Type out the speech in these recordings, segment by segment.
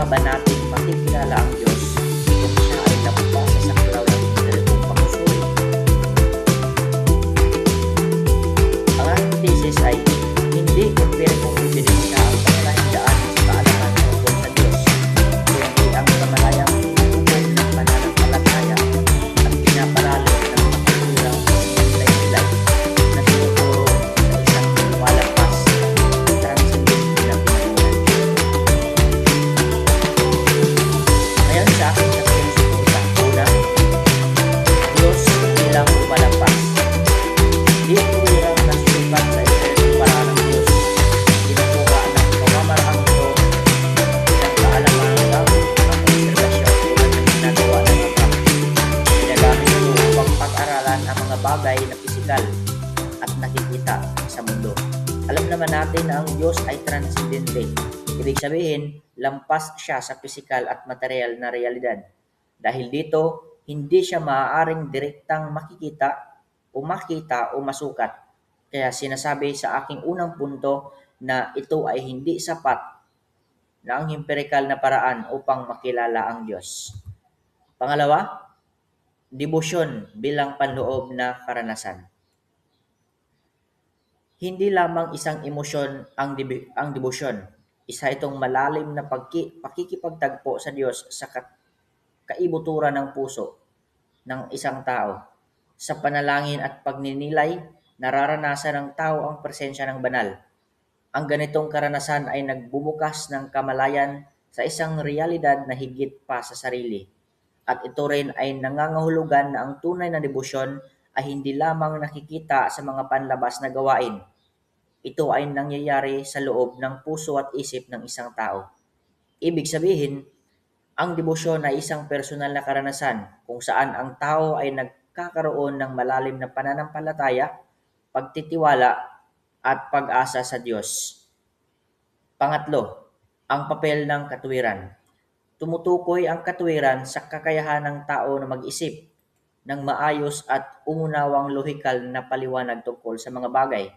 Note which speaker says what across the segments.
Speaker 1: nga ba natin makikilala ang Diyos kung siya ay nabasa sa saklaw ng intelektuang pagsusuri? Ang aking thesis ay hindi empirikong ebidensya ang pangalahing daan sa kaalaman tungkol sa Diyos, kundi ang kamalayang tungkol ng pananampalataya at pinapalalim ng pagkukulang nilay-nilay na tinuturo sa isang lumalagpas at transcendent na pinatunan. Ngayon sa aking tatlong suporta. Una, Diyos bilang lumalagpas. Di tuwirang nasusukat sa espiritu para ng Diyos. Tinutuwa ng pamamaraang ito ng kaalaman ng ang obserbasyon tulad ng ginagawa ng Abraham. Ginagamit ito upang pag-aralan ang mga bagay na pisikal at nakikita sa mundo. Alam naman natin na ang Diyos ay transcendente. Ibig sabihin, lampas siya sa pisikal at material na realidad. Dahil dito, hindi siya maaaring direktang makikita o masukat. Kaya sinasabi sa aking unang punto na ito ay hindi sapat na ang empirikal na paraan upang makilala ang Diyos. Pangalawa, debosyon bilang panloob na karanasan. Hindi lamang isang emosyon ang debosyon. Isa itong malalim na pakikipagtagpo sa Diyos sa kaibuturan ng puso ng isang tao. Sa panalangin at pagninilay, nararanasan ng tao ang presensya ng banal. Ang ganitong karanasan ay nagbubukas ng kamalayan sa isang realidad na higit pa sa sarili. At ito rin ay nangangahulugan na ang tunay na debosyon ay hindi lamang nakikita sa mga panlabas na gawain. Ito ay nangyayari sa loob ng puso at isip ng isang tao. Ibig sabihin, ang debosyon ay isang personal na karanasan kung saan ang tao ay nagkakaroon ng malalim na pananampalataya, pagtitiwala at pag-asa sa Diyos. Pangatlo, ang papel ng katuwiran. Tumutukoy ang katuwiran sa kakayahan ng tao na mag-isip ng maayos at umunawang lohikal na paliwanag tungkol sa mga bagay.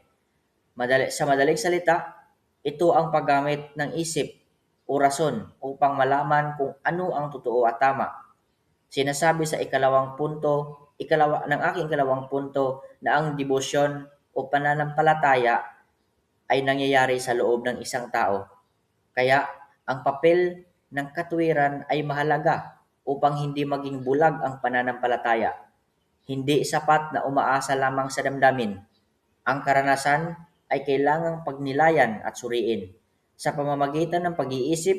Speaker 1: Sa madaling salita, ito ang paggamit ng isip o rason upang malaman kung ano ang totoo at tama. Sinasabi sa ikalawang punto na ang debosyon o pananampalataya ay nangyayari sa loob ng isang tao. Kaya ang papel ng katuwiran ay mahalaga upang hindi maging bulag ang pananampalataya. Hindi sapat na umaasa lamang sa damdamin. Ang karanasan ay kailangang pagnilayan at suriin. Sa pamamagitan ng pag-iisip,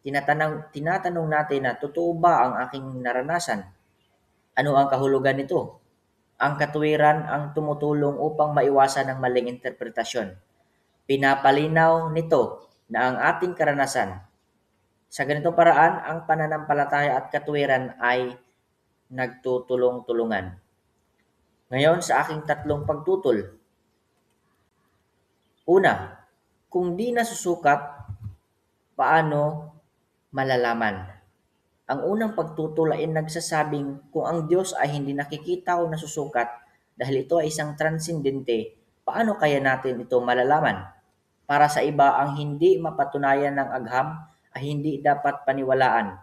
Speaker 1: tinatanong natin na totoo ba ang aking naranasan? Ano ang kahulugan nito? Ang katuwiran ang tumutulong upang maiwasan ang maling interpretasyon. Pinapalinaw nito na ang ating karanasan. Sa ganitong paraan, ang pananampalataya at katuwiran ay nagtutulong-tulungan. Ngayon sa aking tatlong pagtutol. Una, kung di nasusukat, paano malalaman? Ang unang pagtutol ay nagsasabing kung ang Diyos ay hindi nakikita o nasusukat dahil ito ay isang transcendente, paano kaya natin ito malalaman? Para sa iba, ang hindi mapatunayan ng agham ay hindi dapat paniwalaan.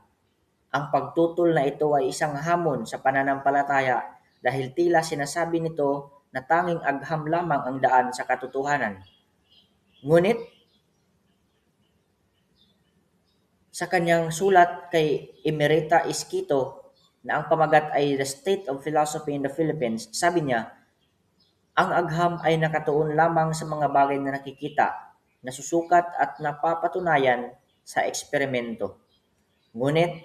Speaker 1: Ang pagtutol na ito ay isang hamon sa pananampalataya dahil tila sinasabi nito na tanging agham lamang ang daan sa katotohanan. Ngunit, sa kanyang sulat kay Emerita Esquito na ang pamagat ay The State of Philosophy in the Philippines, sabi niya, ang agham ay nakatuon lamang sa mga bagay na nakikita, nasusukat at napapatunayan sa eksperimento. Ngunit,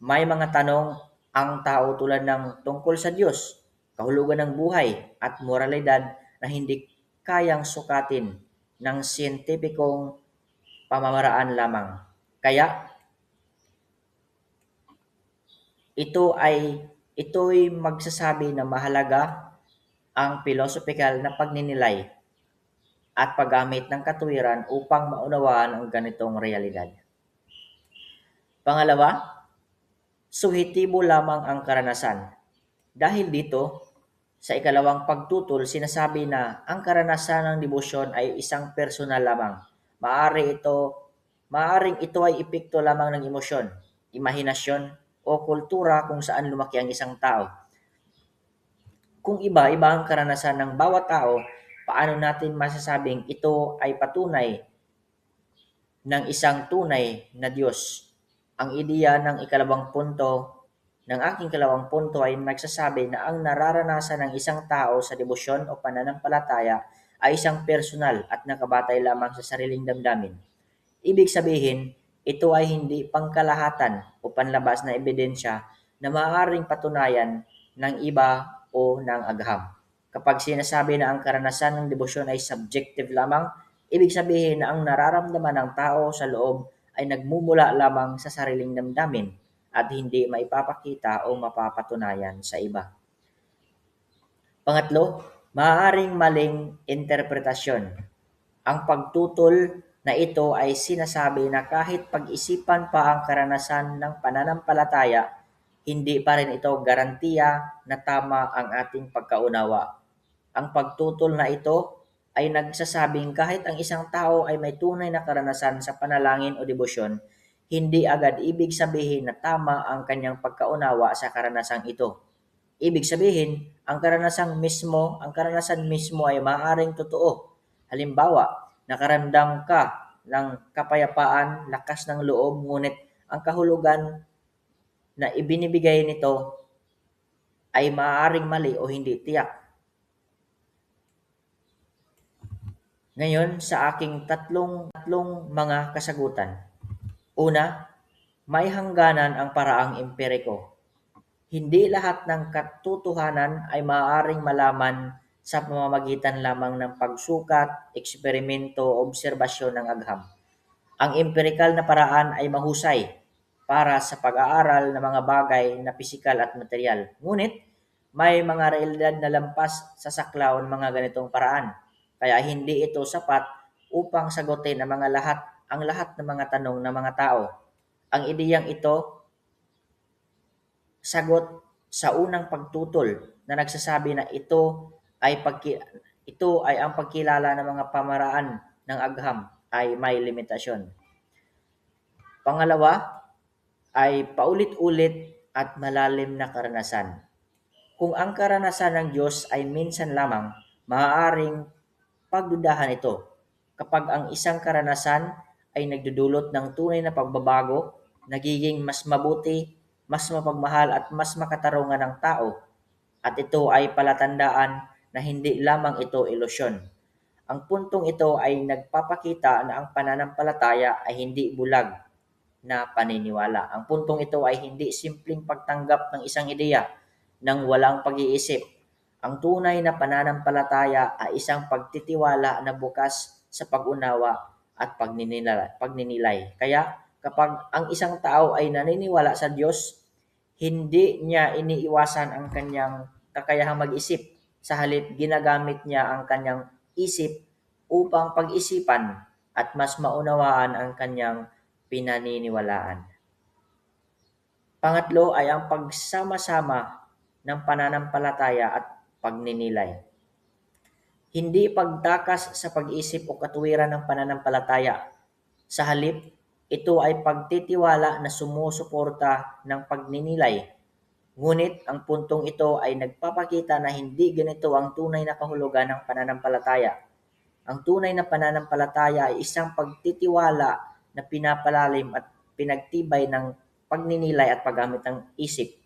Speaker 1: may mga tanong ang tao tulad ng tungkol sa Diyos, kahulugan ng buhay at moralidad na hindi kayang sukatin ng siyentipikong pamamaraan lamang. Kaya ito'y magsasabi na mahalaga ang philosophical na pagninilay at paggamit ng katuwiran upang maunawaan ang ganitong realidad. Pangalawa, subjektibo lamang ang karanasan. Dahil dito, sa ikalawang pagtutol, sinasabi na ang karanasan ng debosyon ay isang personal lamang. Maaari ito Maaaring ito ay epekto lamang ng emosyon, imahinasyon, o kultura kung saan lumaki ang isang tao. Kung iba-iba ang karanasan ng bawat tao, paano natin masasabing ito ay patunay ng isang tunay na Diyos? Ang ideya ng aking ikalawang punto ay nagsasabi na ang nararanasan ng isang tao sa debosyon o pananampalataya ay isang personal at nakabatay lamang sa sariling damdamin. Ibig sabihin, ito ay hindi pangkalahatan o panlabas na ebidensya na maaaring patunayan ng iba o ng agham. Kapag sinasabi na ang karanasan ng debosyon ay subjective lamang, ibig sabihin na ang nararamdaman ng tao sa loob ay nagmumula lamang sa sariling damdamin at hindi maipapakita o mapapatunayan sa iba. Pangatlo, maaaring maling interpretasyon. Ang pagtutol na ito ay sinasabi na kahit pag-isipan pa ang karanasan ng pananampalataya, hindi pa rin ito garantiya na tama ang ating pagkaunawa. Ang pagtutol na ito ay nagsasabing kahit ang isang tao ay may tunay na karanasan sa panalangin o debosyon, hindi agad ibig sabihin na tama ang kanyang pagkaunawa sa karanasang ito. Ibig sabihin, ang karanasan mismo ay maaaring totoo. Halimbawa, nakaramdam ka ng kapayapaan, lakas ng loob, ngunit ang kahulugan na ibinibigay nito ay maaaring mali o hindi tiyak. Ngayon sa aking tatlong mga kasagutan. Una, may hangganan ang paraang empiriko. Hindi lahat ng katotohanan ay maaaring malaman sa pamamagitan lamang ng pagsukat, eksperimento o obserbasyon ng agham. Ang empirikal na paraan ay mahusay para sa pag-aaral ng mga bagay na pisikal at material. Ngunit, may mga realidad na lampas sa saklaw ng mga ganitong paraan. Kaya hindi ito sapat upang sagutin ang lahat ng mga tanong ng mga tao. Ang ideyang ito sagot sa unang pagtutol na nagsasabi na ito ay ang pagkilala ng mga pamaraan ng agham ay may limitasyon. Pangalawa ay paulit-ulit at malalim na karanasan. Kung ang karanasan ng Diyos ay minsan lamang, maaaring pagdudahan ito. Kapag ang isang karanasan ay nagdudulot ng tunay na pagbabago, nagiging mas mabuti, mas mapagmahal at mas makatarungan ng tao, at ito ay palatandaan na hindi lamang ito ilusyon. Ang puntong ito ay nagpapakita na ang pananampalataya ay hindi bulag na paniniwala. Ang puntong ito ay hindi simpleng pagtanggap ng isang ideya ng walang pag-iisip. Ang tunay na pananampalataya ay isang pagtitiwala na bukas sa pag-unawa at pagninilay. Kaya kapag ang isang tao ay naniniwala sa Diyos, hindi niya iniiwasan ang kanyang kakayahang mag-isip. Sa halip, ginagamit niya ang kanyang isip upang pag-isipan at mas maunawaan ang kanyang pinaniniwalaan. Pangatlo ay ang pagsama-sama ng pananampalataya at pagninilay. Hindi pagtakas sa pag-isip o katuwiran ng pananampalataya. Sa halip, ito ay pagtitiwala na sumusuporta ng pagninilay. Ngunit ang puntong ito ay nagpapakita na hindi ganito ang tunay na kahulugan ng pananampalataya. Ang tunay na pananampalataya ay isang pagtitiwala na pinapalalim at pinagtibay ng pagninilay at paggamit ng isip.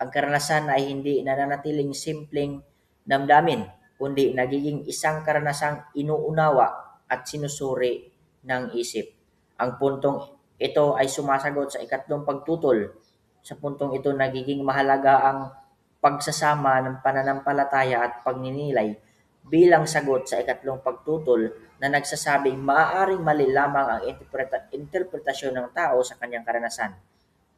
Speaker 1: Ang karanasan ay hindi nananatiling simpleng damdamin, kundi nagiging isang karanasang inuunawa at sinusuri ng isip. Ang puntong ito ay sumasagot sa ikatlong pagtutol. Sa puntong ito nagiging mahalaga ang pagsasama ng pananampalataya at pagninilay bilang sagot sa ikatlong pagtutol na nagsasabing maaaring mali lamang ang interpretasyon ng tao sa kanyang karanasan.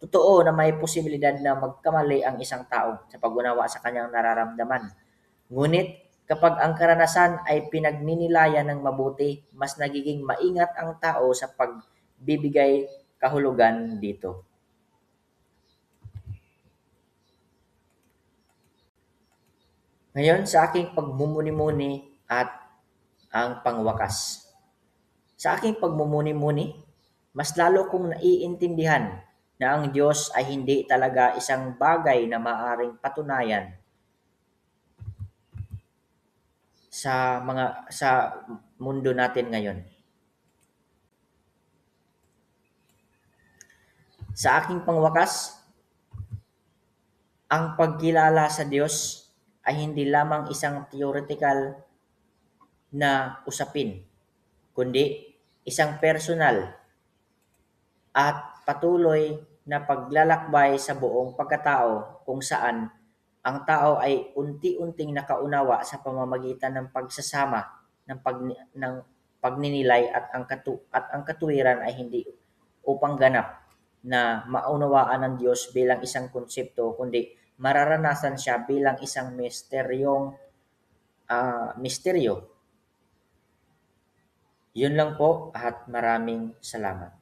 Speaker 1: Totoo na may posibilidad na magkamali ang isang tao sa pag-unawa sa kanyang nararamdaman. Ngunit kapag ang karanasan ay pinagninilayan ng mabuti, mas nagiging maingat ang tao sa pagbibigay kahulugan dito. Ngayon sa aking pagmumuni-muni at ang pangwakas. Sa aking pagmumuni-muni, Mas lalo kong naiintindihan na ang Diyos ay hindi talaga isang bagay na maaring patunayan sa mundo natin ngayon. Sa aking pangwakas, ang pagkilala sa Diyos ay hindi lamang isang theoretical na usapin, kundi isang personal at patuloy na paglalakbay sa buong pagkatao kung saan ang tao ay unti-unting nakaunawa sa pamamagitan ng pagsasama ng pagninilay at ang katuwiran ay hindi upang ganap na maunawaan ng Diyos bilang isang konsepto kundi mararanasan siya bilang isang misteryo. Yun lang po at maraming salamat.